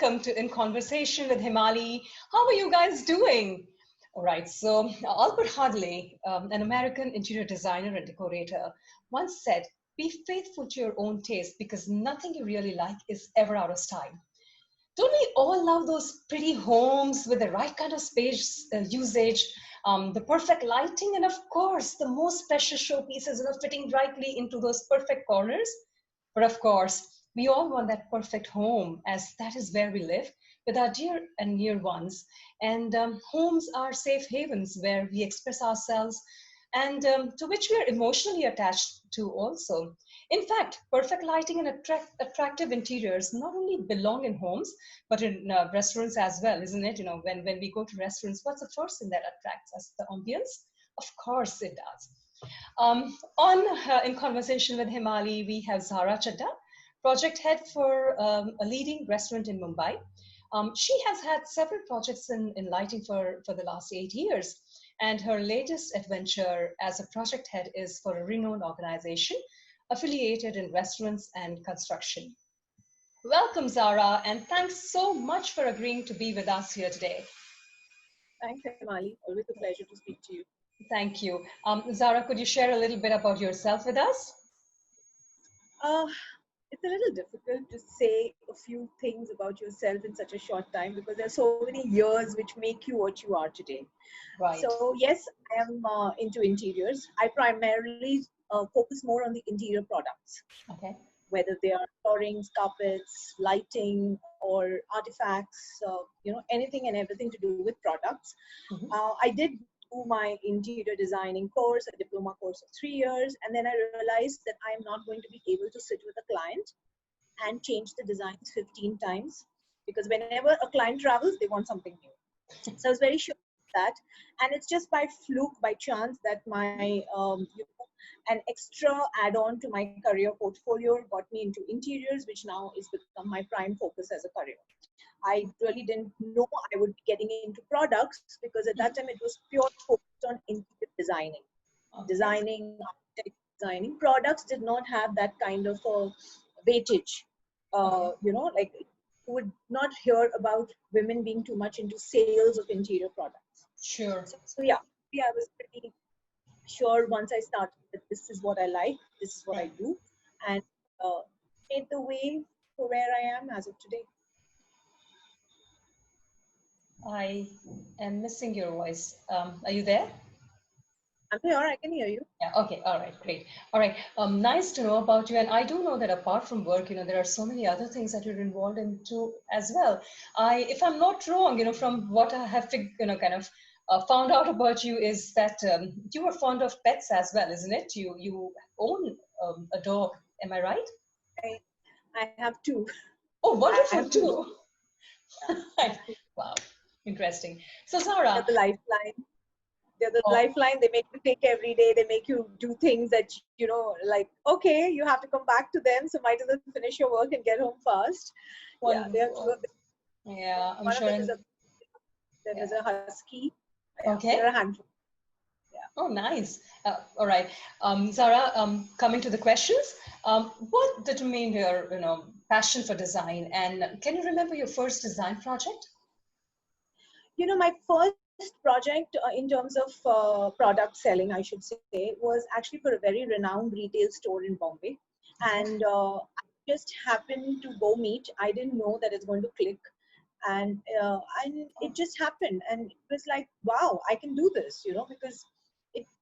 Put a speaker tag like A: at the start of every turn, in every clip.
A: welcome to In Conversation with Hemali. How are you guys doing? All right, so Albert Hadley, an American interior designer and decorator, once said, "Be faithful to your own taste because nothing you really like is ever out of style." Don't we all love those pretty homes with the right kind of space usage, the perfect lighting, and of course, the most precious showpieces, fitting rightly into those perfect corners? But of course, we all want that perfect home, as that is where we live with our dear and near ones. And homes are safe havens where we express ourselves and to which we are emotionally attached to also. In fact, perfect lighting and attractive interiors not only belong in homes, but in restaurants as well, isn't it? When we go to restaurants, what's the first thing that attracts us? The ambience? Of course it does. In conversation with Hemali, we have Zahra, project head for a leading restaurant in Mumbai. She has had several projects in lighting for the last 8 years, and her latest adventure as a project head is for a renowned organization affiliated in restaurants and construction. Welcome, Zahra, and thanks so much for agreeing to be with us here today.
B: Thanks, Hemali. Always a pleasure to speak to you.
A: Thank you. Zahra, could you share a little bit about yourself with us?
B: It's a little difficult to say a few things about yourself in such a short time because there are so many years which make you what you are today.
A: Right.
B: So yes, I am into interiors. I primarily focus more on the interior products.
A: Okay.
B: Whether they are floorings, carpets, lighting, or artifacts, anything and everything to do with products.
A: Mm-hmm.
B: I did do my interior designing course, a diploma course of 3 years, and then I realized that I am not going to be able to sit with a client and change the designs 15 times because whenever a client travels, they want something new. So I was very sure of that, and it's just by fluke, by chance, that my an extra add-on to my career portfolio got me into interiors, which now is become my prime focus as a career. I really didn't know I would be getting into products because at that time it was pure focused on interior designing. Designing, architect designing. Products did not have that kind of weightage. Like you would not hear about women being too much into sales of interior products.
A: Sure.
B: So yeah, I was pretty sure once I started that this is what I like, this is what I do, and made the way to where I am as of today.
A: I am missing your voice. Are you there?
B: I'm here, I can hear you.
A: Yeah, okay, all right, great. All right, nice to know about you. And I do know that apart from work, there are so many other things that you're involved into as well. If I'm not wrong, from what I have, found out about you is that you are fond of pets as well, isn't it? You own a dog, am I right?
B: I have two.
A: Oh, wonderful,
B: two.
A: Yeah. Wow, interesting. So Zahra.
B: They're the lifeline. They're the lifeline. They make you think every day. They make you do things that, like, okay, you have to come back to them. So might as well finish your work and get home fast.
A: Wonderful. Yeah, I'm sure.
B: There is a husky.
A: Okay.
B: They're a handful. Yeah.
A: Oh, nice. All right. Zahra, coming to the questions, what determined your, passion for design? And can you remember your first design project?
B: My first project in terms of product selling, I should say, was actually for a very renowned retail store in Bombay. And I just happened to go meet. I didn't know that it's going to click. And it just happened. And it was like, wow, I can do this, because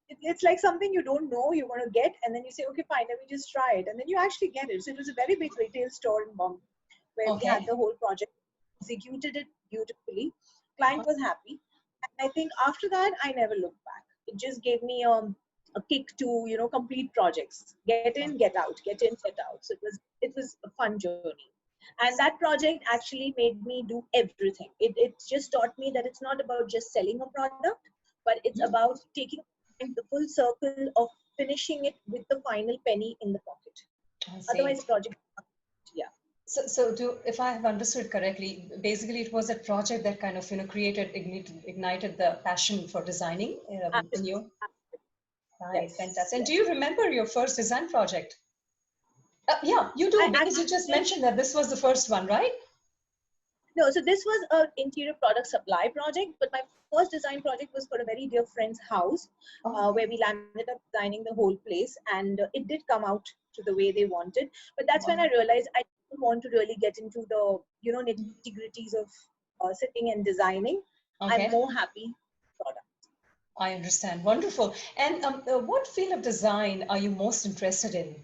B: it's like something you don't know you're going to get. And then you say, okay, fine, let me just try it. And then you actually get it. So it was a very big retail store in Bombay where we had the whole project, executed it beautifully. Client was happy. And I think after that, I never looked back. It just gave me a kick to, complete projects. Get in, get out, get in, get out. So it was a fun journey. And that project actually made me do everything. It just taught me that it's not about just selling a product, but it's about taking the full circle of finishing it with the final penny in the pocket. Otherwise, project, yeah.
A: So if I have understood correctly, basically it was a project that kind of, ignited the passion for designing in you. Right, yes. Fantastic. And do you remember your first design project? Yeah, you do, because you just mentioned that this was the first one, right?
B: No, so this was an interior product supply project, but my first design project was for a very dear friend's house,
A: Oh,
B: where we landed up designing the whole place, and it did come out to the way they wanted. But that's when I
A: wow.
B: realized I didn't want to really get into the nitty gritties of sitting and designing. I'm more
A: Okay,
B: happy product.
A: I understand. Wonderful. And what field of design are you most interested in?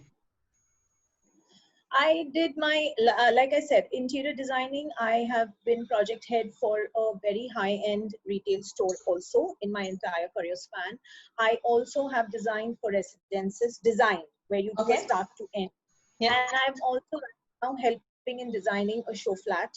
B: I did like I said, interior designing. I have been project head for a very high end retail store also in my entire career span. I also have designed for residences, design where you do a
A: Okay.
B: start to end.
A: Yeah.
B: And I'm also right now helping in designing a show flat.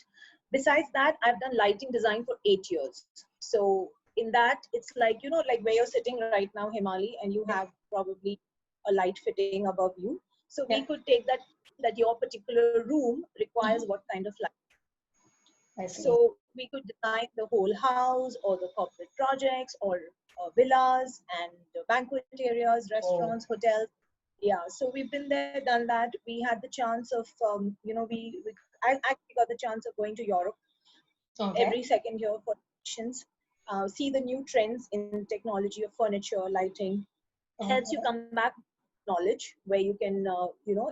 B: Besides that, I've done lighting design for 8 years. So in that, it's like, like where you're sitting right now, Hemali, and you
A: Yeah.
B: have probably a light fitting above you. So we
A: Yeah.
B: could take that your particular room requires
A: Mhm.
B: what kind of light.
A: I see.
B: So we could design the whole house or the corporate projects or villas and banquet areas, restaurants,
A: Oh,
B: hotels. Yeah, so we've been there, done that. We had the chance of, I actually got the chance of going to Europe every
A: okay.
B: second year for missions, see the new trends in technology of furniture, lighting, helps you
A: Okay.
B: come back with knowledge where you can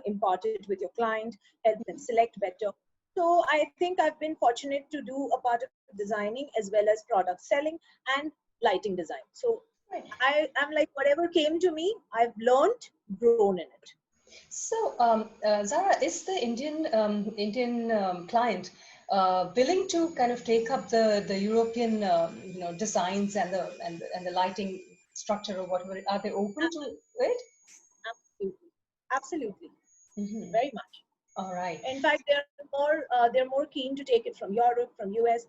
B: impart it with your client, help them select better. So I think I've been fortunate to do a part of designing as well as product selling and lighting design. So
A: Right.
B: I'm like, whatever came to me, I've learned, grown in it.
A: So, Zara, is the Indian client willing to kind of take up the European designs and the lighting structure or whatever? Are they open to it?
B: Absolutely, absolutely,
A: Hmm.
B: very much.
A: All right.
B: In fact, they're more keen to take it from Europe, from US,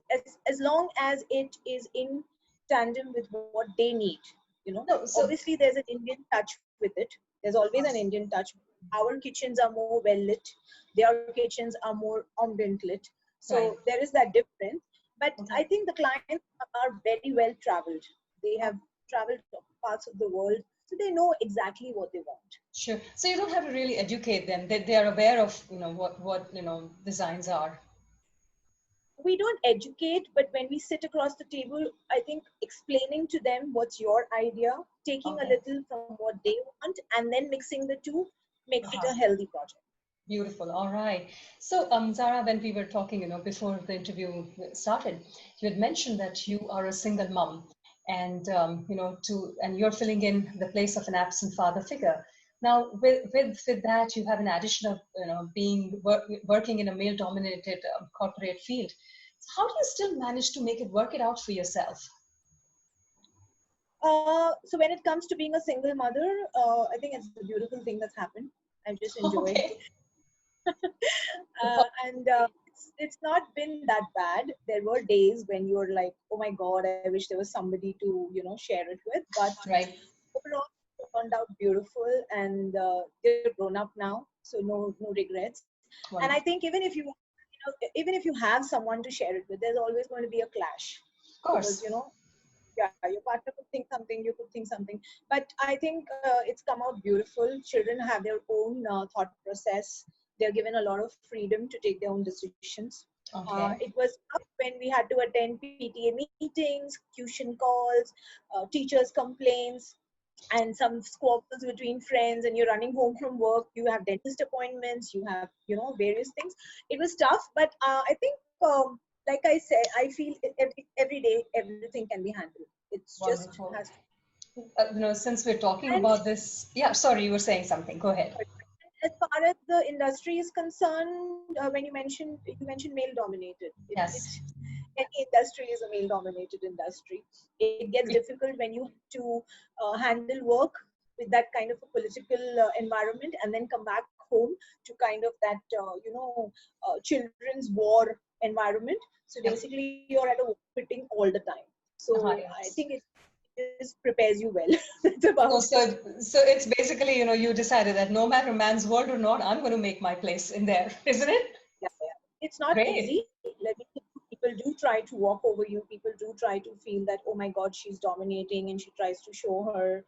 B: as long as it is in tandem with what they need.
A: No, so
B: Obviously there's an Indian touch with it. There's
A: of
B: always an
A: course.
B: Indian touch. Our kitchens are more well lit. Their kitchens are more ambient lit. So
A: Right.
B: there is that difference. But I
A: Okay.
B: think the clients are very well traveled. They have
A: Oh,
B: traveled to parts of the world, so they know exactly what they want.
A: sure. So you don't have to really educate them. They are aware of what designs are.
B: We don't educate, but when we sit across the table, I think explaining to them what's your idea, taking a
A: Okay.
B: little from what they want, and then mixing the two makes it a
A: Uh-huh.
B: healthy project.
A: Beautiful. All right. So, Zara, when we were talking, before the interview started, you had mentioned that you are a single mom, and and you're filling in the place of an absent father figure. Now, with that, you have an addition of being working in a male-dominated corporate field. So how do you still manage to make it work it out for yourself?
B: So when it comes to being a single mother, I think it's a beautiful thing that's happened. I just enjoy it.
A: Okay.
B: And it's not been that bad. There were days when you were like, oh my God, I wish there was somebody to, share it with. But
A: Right.
B: overall, it turned out beautiful, and they're grown up now, so no regrets. And I
A: Wonderful.
B: think even if you have someone to share it with, there's always going to be a clash
A: Of
B: because
A: course.
B: yeah, your partner could think something, you could think something. But I think it's come out beautiful. Children have their own thought process. They're given a lot of freedom to take their own decisions. It
A: Okay.
B: was tough when we had to attend PTA meetings, tuition calls, teachers' complaints, and some squabbles between friends, and you're running home from work. You have dentist appointments. You have various things. It was tough, but I think like I said, I feel every day everything can be handled. It's just
A: Wonderful.
B: has to.
A: Since we're talking
B: And
A: about this, yeah, sorry, you were saying something. Go ahead.
B: as far as the industry is concerned, when you mentioned male dominated, it
A: Yes.
B: any industry is a male dominated industry. It gets difficult when you have to handle work with that kind of a political environment and then come back home to kind of that children's war environment. So
A: Yep.
B: basically you're at a war fitting all the time. So
A: Uh-huh,
B: I
A: yes.
B: think it just prepares you well. That's about
A: So,
B: it.
A: so it's basically, you decided that no matter man's world or not, I'm going to make my place in there, isn't it?
B: Yeah, yeah. It's not
A: Great.
B: easy. Let me tell you, people do try to walk over you. People do try to feel that, oh my God, she's dominating, and she tries to show her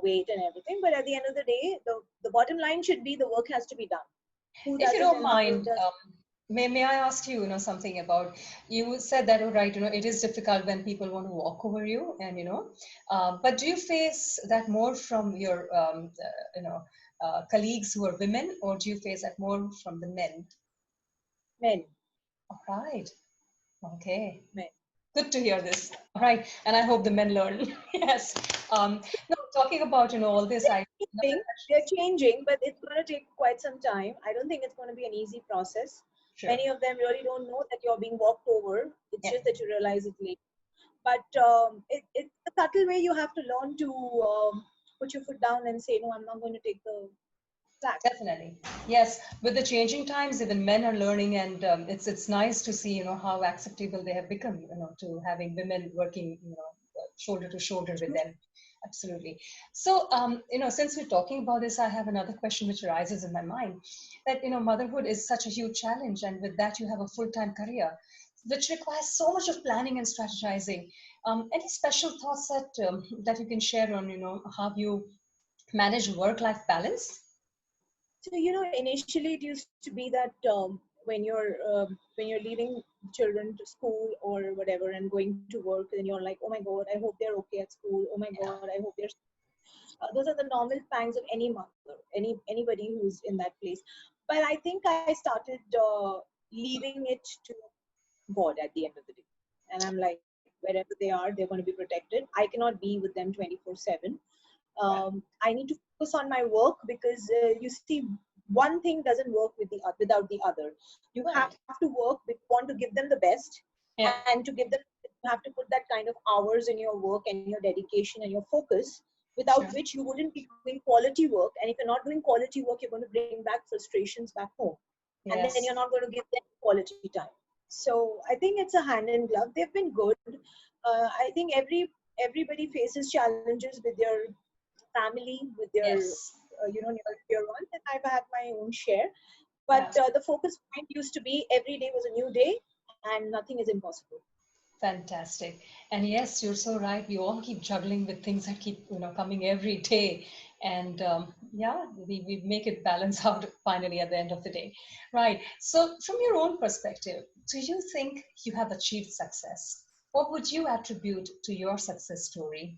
B: weight and everything. But at the end of the day, the bottom line should be the work has to be done. Who
A: If
B: does
A: you
B: it
A: don't
B: and how
A: mind,
B: does it?
A: May I ask you, something about, you said that, oh, right, it is difficult when people want to walk over you, and, but do you face that more from your, colleagues who are women, or do you face that more from the men?
B: Men,
A: All right. Okay.
B: men.
A: Good to hear this. All right. And I hope the men learn. Yes. No, talking about, all this, I love
B: They're
A: that
B: changing,
A: question.
B: they're changing, but it's going to take quite some time. I don't think it's going to be an easy process.
A: Sure.
B: Many of them really don't know that you're being walked over. It's
A: Yeah.
B: just that you realize it later. But it's a subtle way you have to learn to put your foot down and say, no, I'm not going to take the slack.
A: Definitely. Yes, with the changing times, even men are learning, and it's nice to see, how acceptable they have become, to having women working, shoulder to shoulder with them. Absolutely. So, since we're talking about this, I have another question which arises in my mind, that, motherhood is such a huge challenge, and with that, you have a full-time career, which requires so much of planning and strategizing. Any special thoughts that you can share on, how you manage work-life balance?
B: So initially it used to be that when you're leaving children to school or whatever and going to work, then you're like, oh my god, I hope they're okay at school. Oh my god, I hope they're. Those are the normal pangs of any mother, anybody who's in that place. But I think I started leaving it to God at the end of the day, and I'm like, wherever they are, they're going to be protected. I cannot be with them 24/7.
A: Right.
B: I need to focus on my work because you see, one thing doesn't work without the other. You have
A: Right.
B: to work, but you want to give them the best,
A: Yeah.
B: and to give them, you have to put that kind of hours in your work and your dedication and your focus, without
A: Sure.
B: which you wouldn't be doing quality work. And if you're not doing quality work, you're going to bring back frustrations back home, and then you're
A: Yes.
B: not going to give them quality time. So I think it's a hand in glove. They've been good. I think everybody faces challenges with their family, with their
A: Yes.
B: near ones, and I've had my own share. But
A: Yeah.
B: the focus point used to be every day was a new day, and nothing is impossible.
A: Fantastic. And yes, you're so right. We all keep juggling with things that keep, coming every day. And yeah, we make it balance out finally at the end of the day. Right. So, from your own perspective, do you think you have achieved success? What would you attribute to your success story?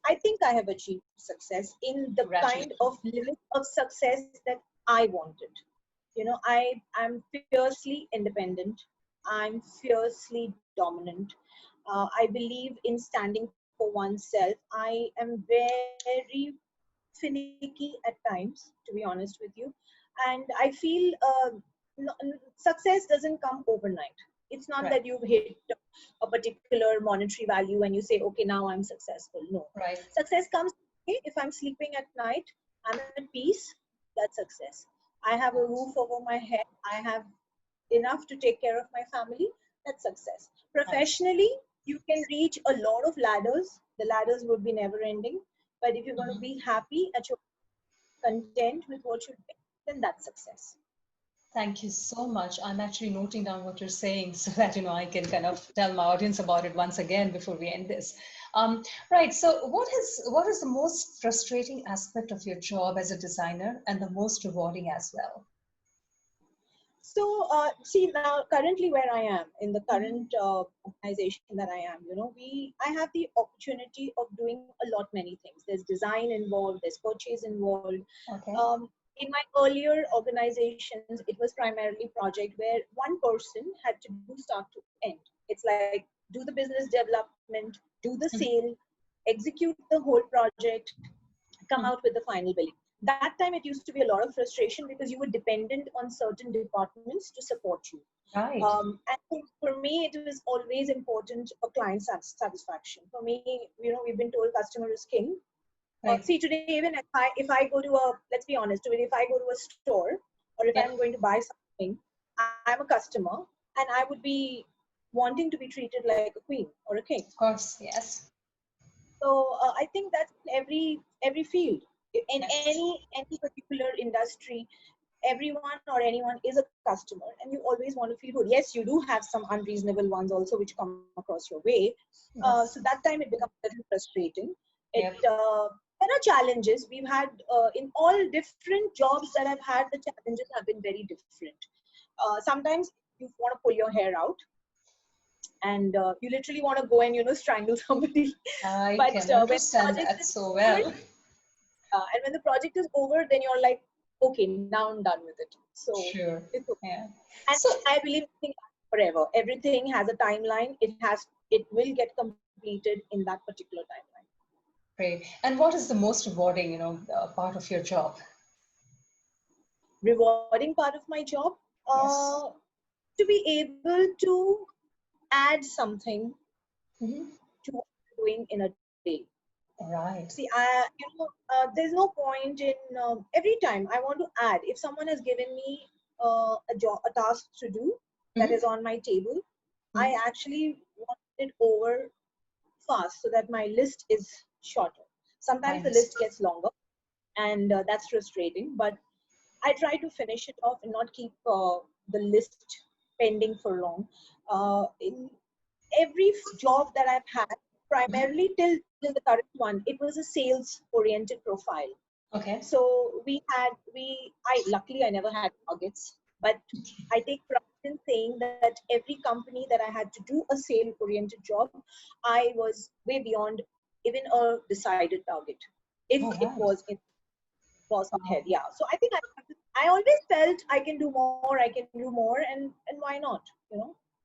B: I think I have achieved success in the kind
A: Congratulations.
B: of limit of success that I wanted. I'm fiercely independent. I'm fiercely dominant. I believe in standing for oneself. I am very finicky at times, to be honest with you. And I feel success doesn't come overnight. It's not that
A: Right.
B: you've hit a particular monetary value and you say, okay, now I'm successful. No.
A: Right.
B: Success comes, okay, if I'm sleeping at night, I'm at peace, that's success. I have a roof over my head, I have enough to take care of my family, that's success.
A: Nice.
B: Professionally, you can reach a lot of ladders. The ladders would be never ending. But if you're going to
A: Mhm.
B: be happy at your content with what you're doing, then that's success.
A: Thank you so much. I'm actually noting down what you're saying so that I can kind of tell my audience about it once again before we end this. Right. So, what is the most frustrating aspect of your job as a designer, and the most rewarding as well?
B: So, see now, currently where I am in the
A: Mhm.
B: current organization that I am, I have the opportunity of doing a lot many things. There's design involved, there's purchase involved.
A: Okay.
B: In my earlier organizations, it was primarily project where one person had to do start to end. It's like do the business development, do the
A: Mhm.
B: sale, execute the whole project, come out
A: Mhm.
B: with the final billing. That time it used to be a lot of frustration because you were dependent on certain departments to support you.
A: Right.
B: And so for me, it was always important for client satisfaction. For me, we've been told customer is king.
A: Right.
B: See, today, even if I go to a, let's be honest, today, if I go to a store or if I'm
A: Yeah.
B: going to buy something, I'm a customer and I would be wanting to be treated like a queen or a king.
A: Of course. Yes.
B: So I think that's in every field, in
A: Yes.
B: any particular industry, everyone or anyone is a customer, and you always want to feel good. Yes, you do have some unreasonable ones also which come across your way. So that
A: Yes.
B: time it becomes a little frustrating. It
A: Yep.
B: There are challenges we've had in all different jobs that I've had. The challenges have been very different. sometimes you want to pull your hair out, and you literally want to go and strangle somebody.
A: I
B: But
A: can
B: when the
A: understand
B: project
A: that
B: is
A: so
B: over,
A: well.
B: and when the project is over, then you're like, okay, now I'm done with it. So
A: Sure.
B: it's okay.
A: Yeah.
B: And
A: So,
B: I believe nothing lasts forever. Everything has a timeline. It will get completed in that particular timeline.
A: great. And what is the most rewarding, part of your job?
B: Rewarding part of my job,
A: Yes.
B: uh, to be able to add something
A: Hmm.
B: to what I'm doing in a day. See,
A: Right.
B: there's no point in every time I want to add. If someone has given me a task to do that is
A: Hmm.
B: on my table, I
A: Hmm.
B: actually want it over fast so that my list is shorter.
A: I
B: Sometimes the list
A: understand.
B: gets longer, and that's frustrating. But I try to finish it off and not keep the list pending for long. In every job that I've had,
A: Hmm.
B: primarily till the current one, it was a sales oriented profile.
A: Okay.
B: So I luckily I never had targets, but I take pride in saying that every company that I had to do a sale oriented job, I was way beyond even a decided target, if
A: Oh,
B: it
A: wow.
B: was on head.
A: Wow.
B: Yeah. So I think I always felt I can do more, I can do more, and why not?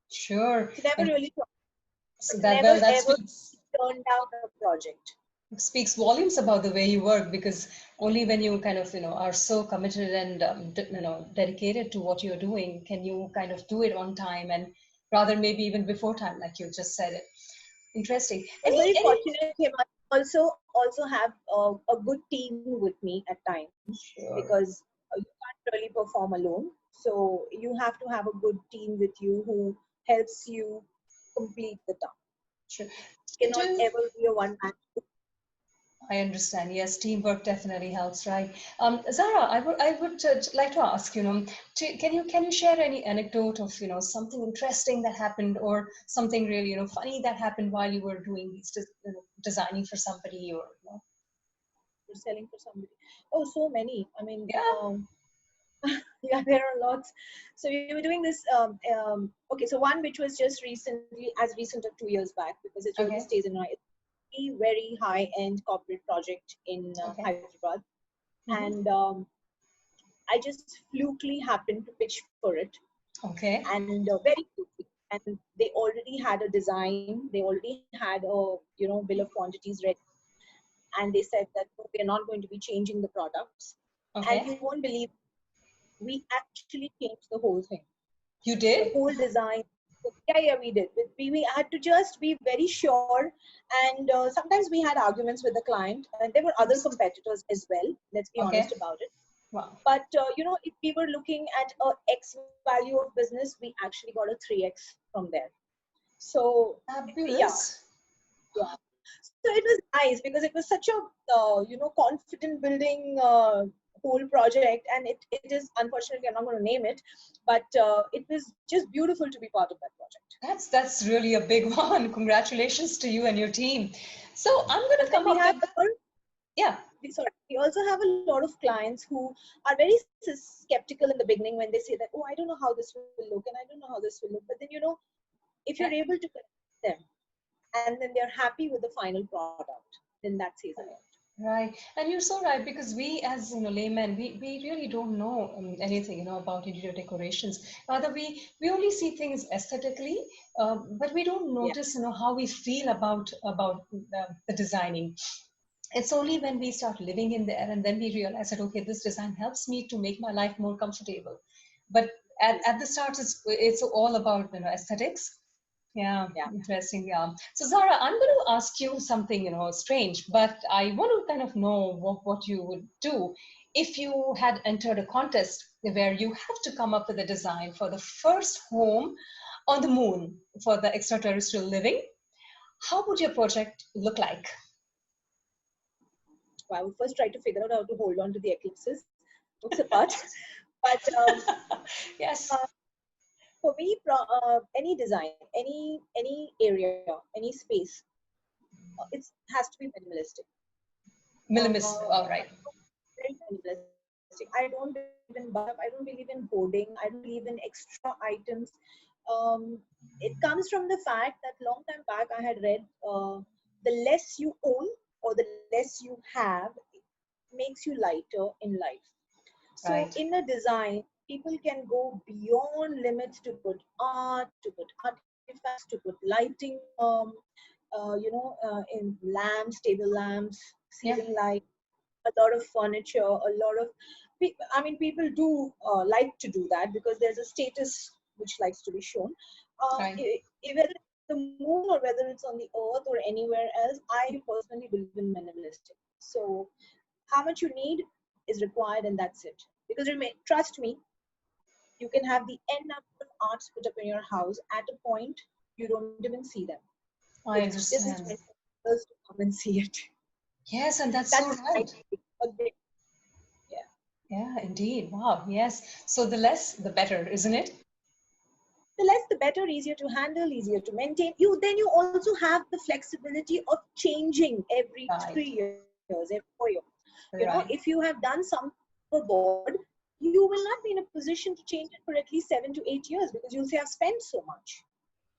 A: Sure.
B: So never
A: And
B: really, but
A: so that,
B: never
A: well, that
B: ever
A: speaks
B: turned down a project.
A: speaks volumes about the way you work, because only when you kind of are so committed and dedicated to what you're doing can you kind of do it on time, and rather maybe even before time, like you just said it. Interesting.
B: I was very
A: Any
B: fortunate. Hemali also have a good team with me at times
A: Sure.
B: because you can't really perform alone. So you have to have a good team with you who helps you complete the task.
A: Sure.
B: Cannot
A: Do
B: ever be a one man.
A: I understand? Yes, teamwork definitely helps, right? Zara, I would like to ask, can you share any anecdote of something interesting that happened, or something really funny that happened while you were doing these designing for somebody, or
B: Selling for somebody. Oh, so many. I mean,
A: yeah.
B: yeah, there are lots. So we were doing this. Okay, so one which was just recently, as recent as 2 years back, because it really
A: Okay.
B: stays in my very high end corporate project in
A: Okay.
B: Hyderabad,
A: Hmm.
B: and I just flukily happened to pitch for it,
A: Okay.
B: and very quickly. And they already had a design. They already had a bill of quantities ready, and they said that "No, we are not going to be changing the products." And
A: Okay.
B: you won't believe, we actually changed the whole thing,
A: You
B: the
A: did?
B: whole design. Yeah, we did. We had to just be very sure, and sometimes we had arguments with the client, and there were other
A: Yes.
B: competitors as well. Let's be
A: Okay.
B: honest about it.
A: Wow.
B: But if we were looking at a X value of business, we actually got a 3x from there. So yeah,
A: Fabulous.
B: yeah. So it was nice because it was such a confident building whole project, and it is, unfortunately, I'm not going to name it, but it was just beautiful to be part of that project.
A: That's really a big one. Congratulations to you and your team. So I'm going to
B: And then
A: come
B: we
A: up
B: have
A: with, yeah.
B: we also have a lot of clients who are very skeptical in the beginning when they say that, oh, I don't know how this will look, and I don't know how this will look. But then, if you're
A: Yeah.
B: able to connect them, and then they're happy with the final product, then that says a lot.
A: Right, and you're so right, because we, as laymen, we really don't know anything about interior decorations. Rather, we only see things aesthetically, but we don't
B: Yeah.
A: notice how we feel about the designing. It's only when we start living in there and then we realize that, okay, this design helps me to make my life more comfortable. But
B: True.
A: at the start, it's all about aesthetics. Yeah,
B: Yeah.
A: interesting. Yeah. So Zara, I'm going to ask you something, strange, but I want to kind of know what you would do if you had entered a contest where you have to come up with a design for the first home on the moon for the extraterrestrial living. How would your project look like?
B: So I would first try to figure out how to hold on to the eclipses, looks apart. But
A: Yes,
B: uh, for me, any design, any area, any space, it has to be minimalistic.
A: minimalist. All
B: Uh,
A: right.
B: very minimalistic. I don't believe in in bulk. I don't believe in hoarding. I don't believe in extra items. It comes from the fact that long time back I had read, the less you own or the less you have makes you lighter in life. So
A: Right.
B: in a design, people can go beyond limits to put art, to put artifacts, to put lighting, in lamps, table lamps,
A: Yeah.
B: ceiling light, a lot of furniture, a lot of, I mean, people do like to do that because there's a status which likes to be shown.
A: Right.
B: Whether it's the moon or whether it's on the earth or anywhere else, I personally believe in minimalistic. So how much you need is required, and that's it. Because trust me, you can have the n number of arts put up in your house. At a point, you don't even see them.
A: I
B: It's just meant
A: understand.
B: for others to come and see it.
A: Yes, and that's so
B: That's my
A: right.
B: take. Okay. Yeah.
A: Yeah, indeed. Wow. Yes. So the less, the better, isn't it?
B: The less the better, easier to handle, easier to maintain. You also have the flexibility of changing every
A: Right.
B: 3 years, every 4 years. If
A: Right.
B: you have done something overboard, you will not be in a position to change it for at least 7 to 8 years because you'll say I've spent so much.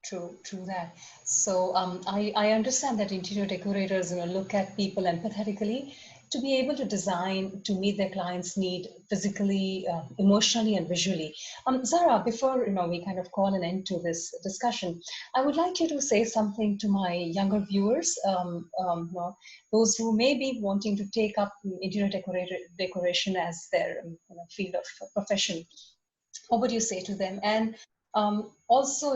A: True, true that. So I understand that interior decorators, look at people empathetically to be able to design to meet their clients' need physically, emotionally, and visually. Zara, before we kind of call an end to this discussion, I would like you to say something to my younger viewers, those who may be wanting to take up interior decoration as their field of profession. What would you say to them? And also,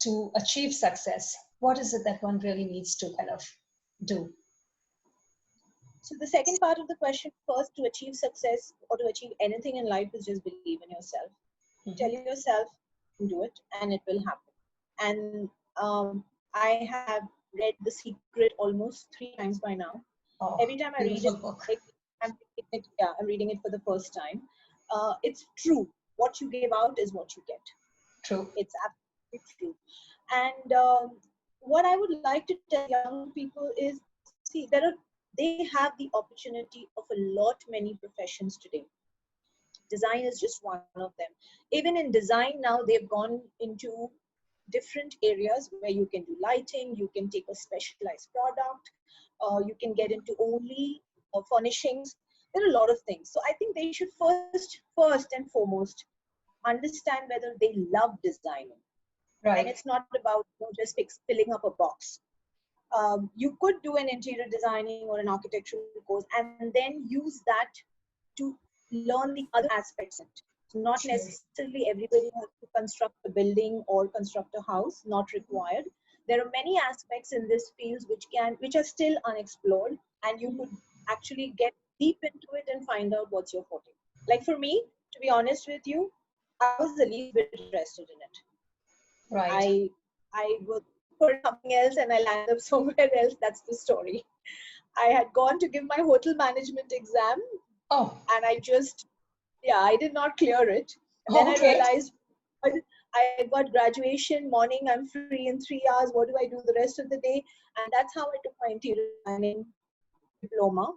A: to achieve success, what is it that one really needs to kind of do?
B: So the second part of the question, first, to achieve success or to achieve anything in life is just believe in yourself. Tell
A: Hmm.
B: yourself you can do it and it will happen. And I have read The Secret almost 3 times by now. Every
A: Oh,
B: time I read it,
A: beautiful book.
B: like I'm reading it for the first time. It's true. What you give out is what you get.
A: True.
B: It's absolutely true. And what I would like to tell young people is, see, they have the opportunity of a lot many professions today. Design is just one of them. Even in design now, they've gone into different areas where you can do lighting, you can take a specialized product, you can get into only furnishings. There are a lot of things. So I think they should first and foremost understand whether they love designing. And
A: Right.
B: it's not about just filling up a box. You could do an interior designing or an architectural course and then use that to learn the other aspects in it. So not
A: True.
B: necessarily everybody has to construct a building or construct a house, not required. There are many aspects in this field which are still unexplored, and you could actually get deep into it and find out what's your forte. Like for me, to be honest with you, I was the least bit interested in it.
A: Right.
B: I was for something else and I landed up somewhere else. That's the story. I had gone to give my hotel management exam
A: Oh,
B: and yeah, I did not clear it. And then I
A: okay.
B: realized I got graduation morning, I'm free in 3 hours. What do I do the rest of the day? And that's how I took my interior designing diploma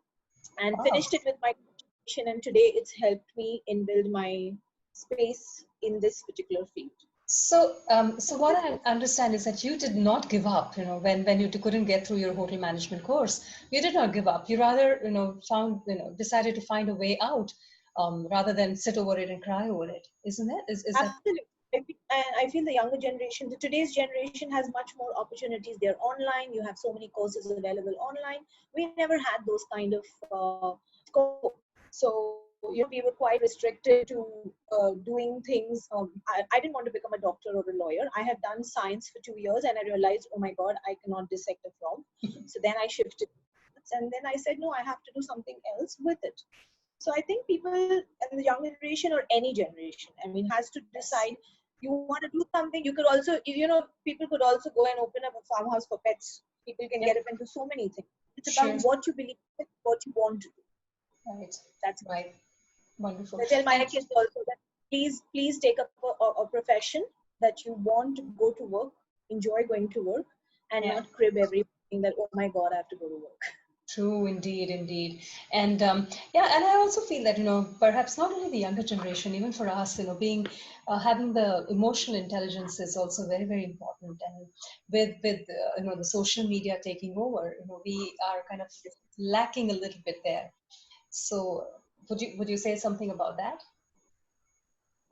B: and
A: Wow.
B: finished it with my graduation. And today it's helped me in build my space in this particular field.
A: So what I understand is that you did not give up, when you couldn't get through your hotel management course. You did not give up. You rather, decided to find a way out, rather than sit over it and cry over it. Isn't it? Is that
B: Absolutely. And I feel the younger generation, the today's generation has much more opportunities. They're online. You have so many courses available online. We never had those kind of scope. So, we were quite restricted to doing things. I didn't want to become a doctor or a lawyer. I had done science for 2 years and I realized, oh my God, I cannot dissect a frog. So then I shifted. And then I said, no, I have to do something else with it. So I think people and the young generation or any generation, I mean, has to
A: yes?
B: decide you want to do something. You could also, people could also go and open up a farmhouse for pets. People can
A: Yep.
B: get up into so many things. It's about
A: Sure.
B: what you believe in, what you want to do.
A: Right.
B: That's it.
A: Right. Wonderful.
B: I tell my
A: And
B: kids also that please take up a profession that you want to go to work, enjoy going to work, and
A: yeah.
B: not crib everything that, oh my God, I have to go to work.
A: True, indeed, indeed. And yeah, and I also feel that, perhaps not only the younger generation, even for us, having the emotional intelligence is also very, very important. And with the social media taking over, we are kind of lacking a little bit there. So would you say something about that?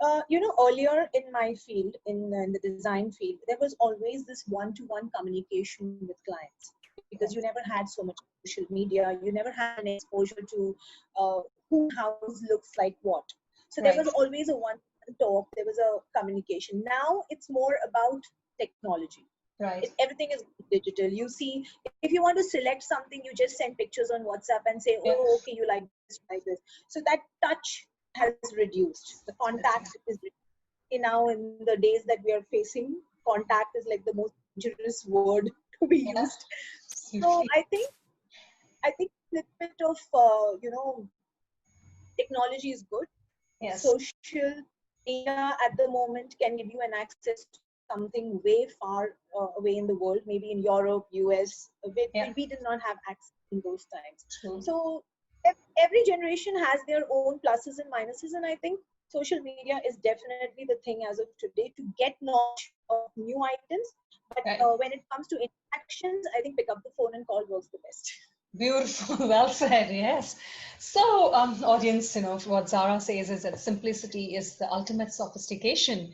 B: Earlier in my field, in the design field, there was always this one-to-one communication with clients because you
A: Right,
B: never had so much social media. You never had an exposure to who house looks like what. So there
A: right,
B: was always a one-to-one talk. There was a communication. Now it's more about technology.
A: right.
B: Everything is digital. You see, if you want to select something, you just send pictures on WhatsApp and say,
A: Yeah,
B: "Oh, okay, you like this." So that touch has reduced. The
A: that's
B: contact
A: right.
B: is now in the days that we are facing. Contact is like the most dangerous word to be
A: Yeah,
B: used. So
A: absolutely.
B: I think a little bit of technology is good.
A: Yes.
B: Social media at the moment can give you an access to something way far away in the world, maybe in Europe, US.
A: Yeah,
B: We did not have access in those times.
A: true.
B: So every generation has their own pluses and minuses, and I think social media is definitely the thing as of today to get knowledge of new items. But
A: Right.
B: when it comes to interactions, I think pick up the phone and call works the best.
A: Beautiful, well said, yes. So, audience, what Zara says is that simplicity is the ultimate sophistication.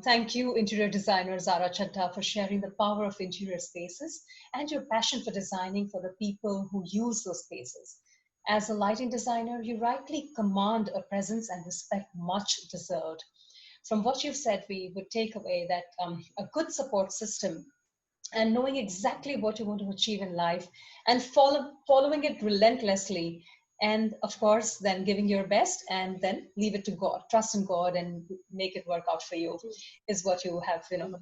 A: Thank you, interior designer Zara Chadha, for sharing the power of interior spaces and your passion for designing for the people who use those spaces. As a lighting designer, you rightly command a presence and respect much deserved. From what you've said, we would take away that a good support system and knowing exactly what you want to achieve in life and following it relentlessly, and of course then giving your best and then leave it to God, trust in God and make it work out for you,
B: True,
A: is what you have
B: true.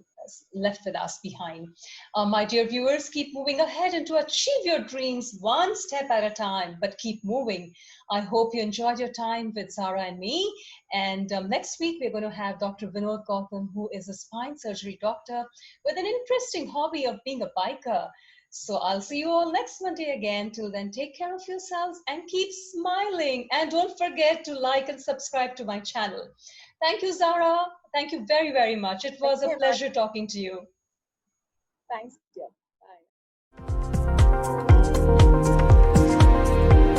A: left with us behind. My dear viewers, keep moving ahead and to achieve your dreams one step at a time, but keep moving. I hope you enjoyed your time with Zara and me, and next week we're going to have Dr. Vinod Gautam, who is a spine surgery doctor with an interesting hobby of being a biker. So I'll see you all next Monday again. Till then, take care of yourselves and keep smiling. And don't forget to like and subscribe to my channel. Thank you, Zara. Thank you very, very much. It
B: Thank
A: was a
B: you, Hemali.
A: pleasure talking to you.
B: Thanks, dear. Bye.